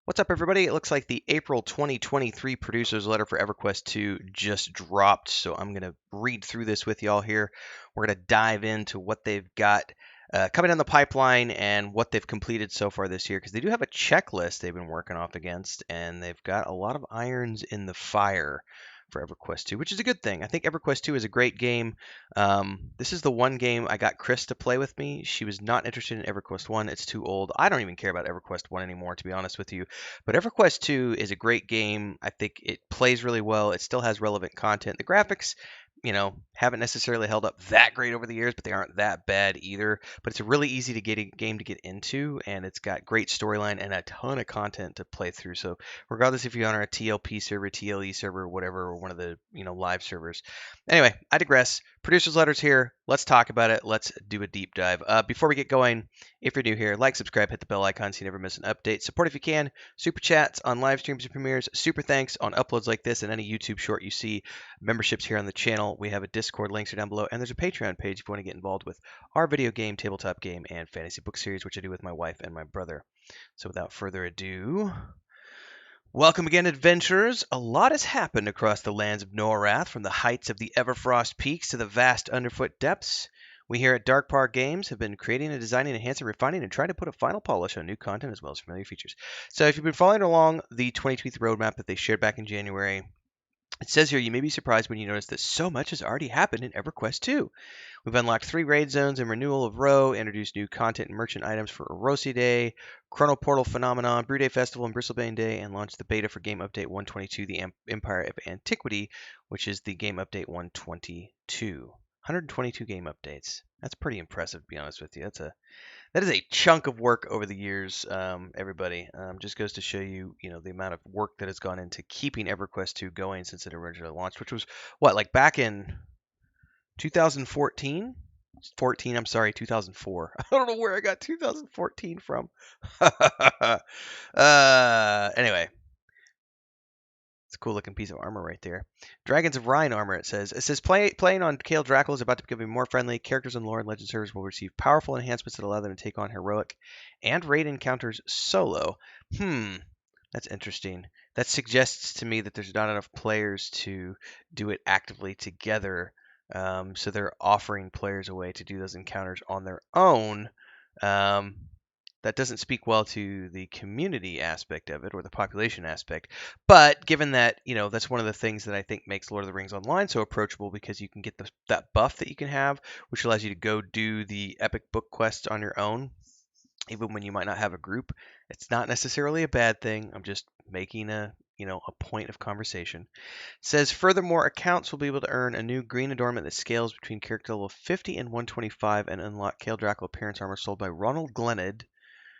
What's up, everybody? It looks like the April 2023 producer's letter for EverQuest 2 just dropped, so I'm going to read through this with y'all here. We're going to dive into what they've got coming down the pipeline and what they've completed so far this year, because they do have a checklist they've been working off against, and they've got a lot of irons in the fire for EverQuest 2, which is a good thing. I think EverQuest 2 is a great game. This is the one game I got Chris to play with me. She was not interested in EverQuest 1. It's too old. I don't even care about EverQuest 1 anymore, to be honest with you. But EverQuest 2 is a great game. I think it plays really well. It still has relevant content. The graphics, haven't necessarily held up that great over the years, but they aren't that bad either. But it's a really easy to get a game to get into, and it's got great storyline and a ton of content to play through. So regardless if you're on a TLP server, TLE server, whatever, or one of the live servers. Anyway, I digress. Producers letters here. Let's talk about it. Let's do a deep dive. Before we get going, if you're new here, like, subscribe, hit the bell icon so you never miss an update. Support if you can. Super chats on live streams and premieres. Super thanks on uploads like this and any YouTube short you see. Memberships here on the channel. We have a Discord, links are down below, and there's a Patreon page if you want to get involved with our video game, tabletop game, and fantasy book series, which I do with my wife and my brother. So without further ado, welcome again, adventurers. A lot has happened across the lands of Norath, from the heights of the Everfrost peaks to the vast underfoot depths. We here at Darkpaw Games have been creating and designing, enhancing, refining, and trying to put a final polish on new content as well as familiar features. So if you've been following along the 2023 roadmap that they shared back in January, it says here you may be surprised when you notice that so much has already happened in EverQuest 2. We've unlocked 3 raid zones and renewal of Row, introduced new content and merchant items for Erosi Day, Chrono Portal Phenomenon, Brew Day Festival, and Bristlebane Day, and launched the beta for Game Update 122, the Empire of Antiquity, which is the Game Update 122. 122 game updates. That's pretty impressive, to be honest with you. That is a chunk of work over the years, everybody. Just goes to show you, the amount of work that has gone into keeping EverQuest 2 going since it originally launched, which was, like back in 2014? 2004. I don't know where I got 2014 from. Anyway. It's a cool looking piece of armor right there. Dragons of Rhine armor, it says. It says playing on Kale Drackle is about to become more friendly. Characters in lore and legend servers will receive powerful enhancements that allow them to take on heroic and raid encounters solo. That's interesting. That suggests to me that there's not enough players to do it actively together. So they're offering players a way to do those encounters on their own. That doesn't speak well to the community aspect of it or the population aspect. But given that, that's one of the things that I think makes Lord of the Rings Online so approachable, because you can get that buff that you can have, which allows you to go do the epic book quests on your own, even when you might not have a group. It's not necessarily a bad thing. I'm just making a point of conversation. It says, furthermore, accounts will be able to earn a new green adornment that scales between character level 50 and 125 and unlock Kale Drackle appearance armor sold by Ronald Glenede,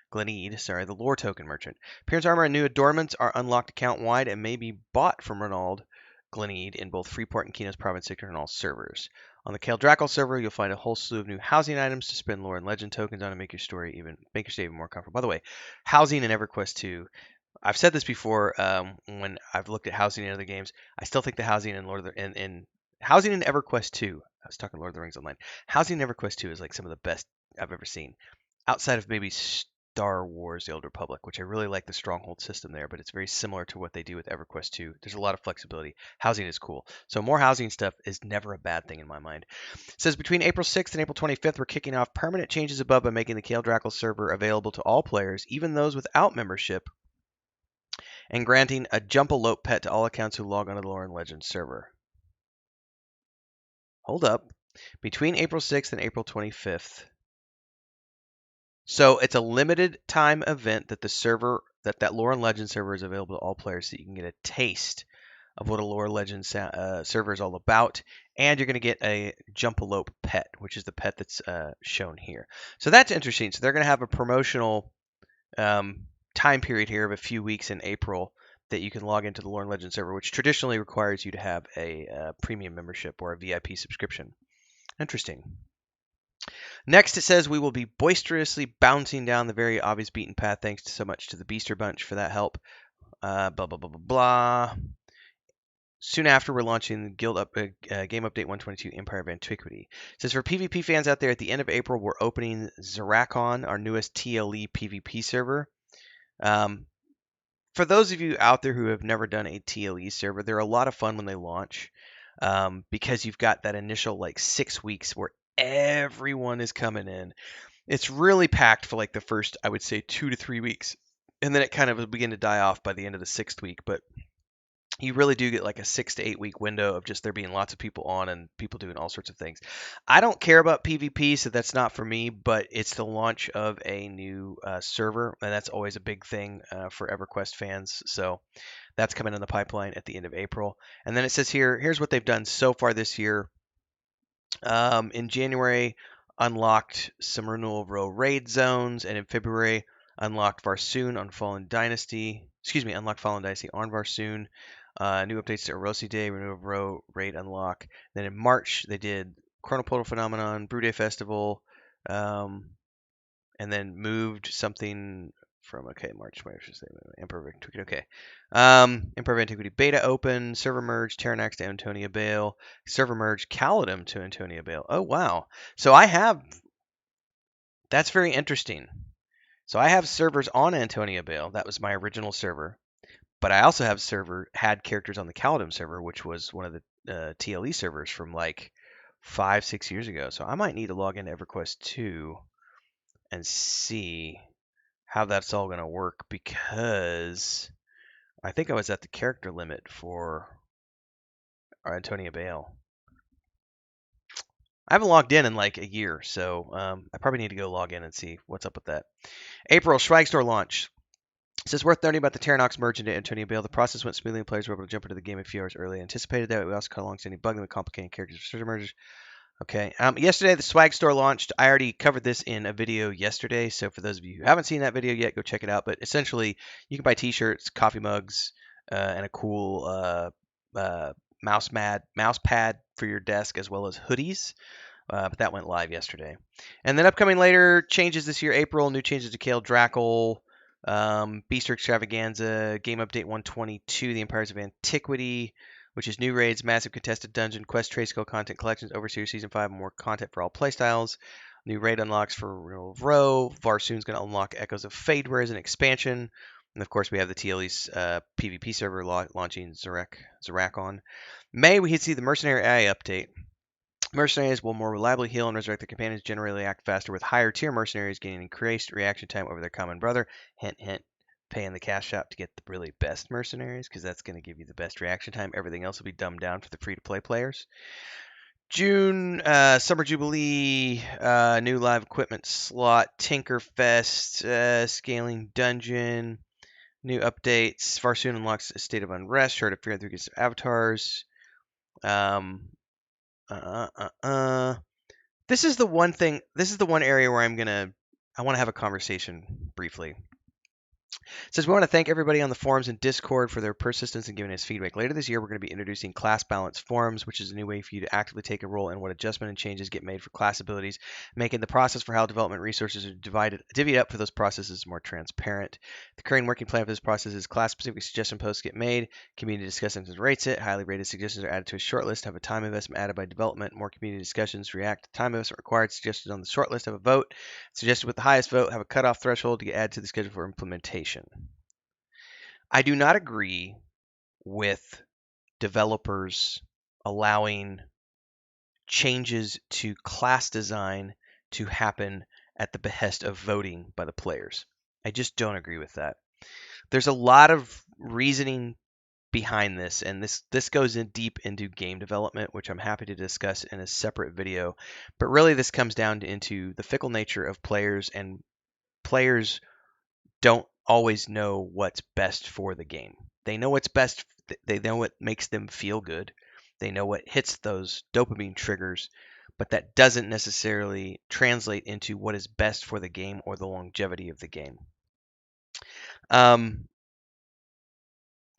the lore token merchant. Appearance armor and new adornments are unlocked account-wide and may be bought from Ronald Glenede in both Freeport and Keno's Province sector on all servers. On the Kale Drackle server, you'll find a whole slew of new housing items to spend lore and legend tokens on and make your stay even more comfortable. By the way, housing in EverQuest 2. I've said this before when I've looked at housing in other games. I still think the housing in housing in EverQuest 2. I was talking Lord of the Rings Online. Housing in EverQuest 2 is like some of the best I've ever seen, outside of maybe Star Wars: The Old Republic, which I really like the stronghold system there, but it's very similar to what they do with EverQuest 2. There's a lot of flexibility. Housing is cool. So more housing stuff is never a bad thing in my mind. It says between April 6th and April 25th, we're kicking off permanent changes above by making the Kale Drackle server available to all players, even those without membership, and granting a Jumpalope pet to all accounts who log onto the Lore and Legends server. Hold up. Between April 6th and April 25th. So it's a limited time event that the server, that Lore and Legend server is available to all players, so you can get a taste of what a Lore Legend server is all about, and you're going to get a Jumpalope pet, which is the pet that's shown here. So that's interesting. So they're going to have a promotional time period here of a few weeks in April that you can log into the Lore and Legend server, which traditionally requires you to have a premium membership or a VIP subscription. Interesting. Next, it says we will be boisterously bouncing down the very obvious beaten path. Thanks so much to the Beaster Bunch for that help. Blah, blah, blah, blah, blah. Soon after, we're launching the Game Update 122 Empire of Antiquity. It says for PvP fans out there, at the end of April, we're opening Zarrakon, our newest TLE PVP server. for those of you out there who have never done a TLE server, they're a lot of fun when they launch, because you've got that initial like 6 weeks where everyone is coming in. It's really packed for like the first, I would say, 2 to 3 weeks, and then it kind of will begin to die off by the end of the 6th week. But you really do get like a 6 to 8 week window of just there being lots of people on and people doing all sorts of things. I don't care about PvP, so that's not for me, but it's the launch of a new server, and that's always a big thing for EverQuest fans. So that's coming in the pipeline at the end of April. And then it says here, here's what they've done so far this year. In January, unlocked some renewal row raid zones, and in February, unlocked Varsoon on Fallen Dynasty. Excuse me, unlocked Fallen Dynasty on Varsoon. New updates to Erosi Day, renewal row raid unlock. Then in March, they did Chronopodal Phenomenon, Brew Day Festival, and then moved something from March, where I should say Emperor of Antiquity. Okay. Emperor of Antiquity Beta open, server merge Terranax to Antonia Bale, server merge Caledon to Antonia Bale. Oh wow. So that's very interesting. So I have servers on Antonia Bale. That was my original server. But I also had characters on the Caledon server, which was one of the TLE servers from like 5-6 years ago. So I might need to log into EverQuest 2 and see how that's all going to work, because I think I was at the character limit for our Antonia Bale. I haven't logged in like a year, so I probably need to go log in and see what's up with that. April, Swag Store launch. It says worth noting about the Terranox merge into Antonia Bale. The process went smoothly and players were able to jump into the game a few hours early. Anticipated that. We also cut alongside any bugging with complicating characters for mergers. Okay. Yesterday, the Swag Store launched. I already covered this in a video yesterday, so for those of you who haven't seen that video yet, go check it out. But essentially, you can buy T-shirts, coffee mugs, and a cool mouse pad for your desk, as well as hoodies. But that went live yesterday. And then upcoming later, changes this year, April, new changes to Kale Drackle, Beaster Extravaganza, Game Update 122, The Empires of Antiquity, which is new raids, massive contested dungeon, quest, trade skill content, collections, Overseer Season 5, more content for all playstyles. New raid unlocks for Renewal of Row. Varsoon's going to unlock Echoes of Fade as an expansion. And of course, we have the TLE's PvP server launching Zarrakon. May, we see the Mercenary AI update. Mercenaries will more reliably heal and resurrect their companions, generally act faster with higher tier mercenaries, gaining increased reaction time over their common brother. Hint, hint. Pay in the cash shop to get the really best mercenaries, because that's going to give you the best reaction time. Everything else will be dumbed down for the free-to-play players. June, Summer Jubilee, new live equipment slot, Tinkerfest, scaling dungeon, new updates. Varsoon unlocks a state of unrest, Shard of Fear through avatars. This is the one thing. This is the one area where I want to have a conversation briefly. It says we want to thank everybody on the forums and Discord for their persistence in giving us feedback. Later this year, we're going to be introducing class balance forums, which is a new way for you to actively take a role in what adjustment and changes get made for class abilities, making the process for how development resources are divvied up for those processes more transparent. The current working plan for this process is class-specific suggestion posts get made, community discussions and rates it, highly rated suggestions are added to a shortlist, have a time investment added by development, more community discussions react to time investment required, suggested on the shortlist, have a vote, suggested with the highest vote, have a cutoff threshold to get added to the schedule for implementation. I do not agree with developers allowing changes to class design to happen at the behest of voting by the players. I just don't agree with that. There's a lot of reasoning behind this, and this goes in deep into game development, which I'm happy to discuss in a separate video. But really, this comes down into the fickle nature of players, and players don't always know what's best for the game. They know what's best. They know what makes them feel good. They know what hits those dopamine triggers, but that doesn't necessarily translate into what is best for the game or the longevity of the game.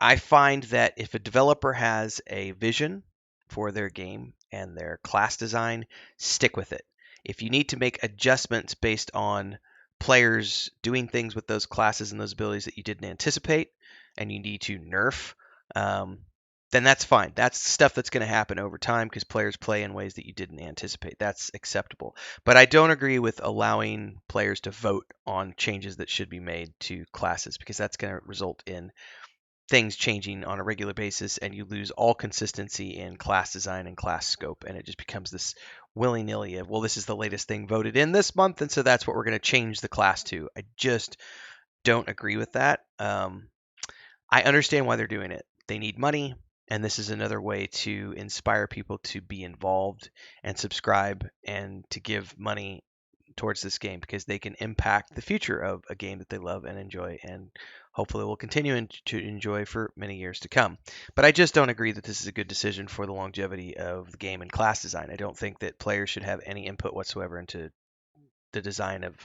I find that if a developer has a vision for their game and their class design, stick with it. If you need to make adjustments based on players doing things with those classes and those abilities that you didn't anticipate, and you need to nerf then that's fine. That's stuff that's going to happen over time because players play in ways that you didn't anticipate. That's acceptable. But I don't agree with allowing players to vote on changes that should be made to classes because that's going to result in things changing on a regular basis and you lose all consistency in class design and class scope. And it just becomes this willy-nilly of, well, this is the latest thing voted in this month. And so that's what we're going to change the class to. I just don't agree with that. I understand why they're doing it. They need money, and this is another way to inspire people to be involved and subscribe and to give money towards this game because they can impact the future of a game that they love and enjoy and hopefully will continue to enjoy for many years to come. But I just don't agree that this is a good decision for the longevity of the game and class design. I don't think that players should have any input whatsoever into the design of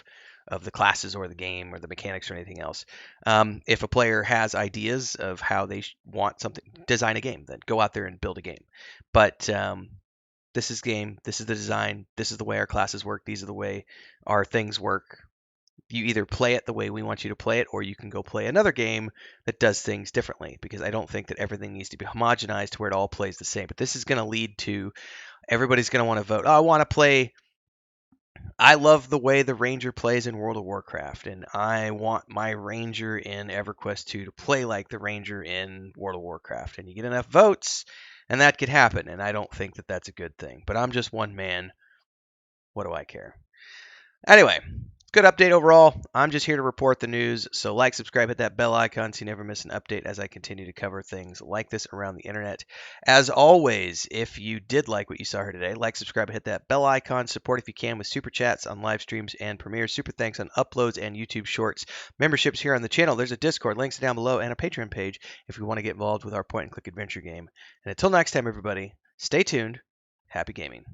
the classes or the game or the mechanics or anything else. If a player has ideas of how they want something, design a game, then go out there and build a game. But this is game. This is the design. This is the way our classes work. These are the way our things work. You either play it the way we want you to play it, or you can go play another game that does things differently. Because I don't think that everything needs to be homogenized to where it all plays the same. But this is going to lead to everybody's going to want to vote. Oh, I want to play. I love the way the Ranger plays in World of Warcraft, and I want my Ranger in EverQuest 2 to play like the Ranger in World of Warcraft. And you get enough votes, and that could happen. And I don't think that that's a good thing. But I'm just one man. What do I care? Anyway, good update overall. I'm just here to report the news. So like, subscribe, hit that bell icon so you never miss an update as I continue to cover things like this around the internet. As always, if you did like what you saw here today, like, subscribe, hit that bell icon. Support if you can with super chats on live streams and premieres. Super thanks on uploads and YouTube shorts. Memberships here on the channel. There's a Discord, links down below, and a Patreon page if you want to get involved with our point-and-click adventure game. And until next time, everybody, stay tuned. Happy gaming.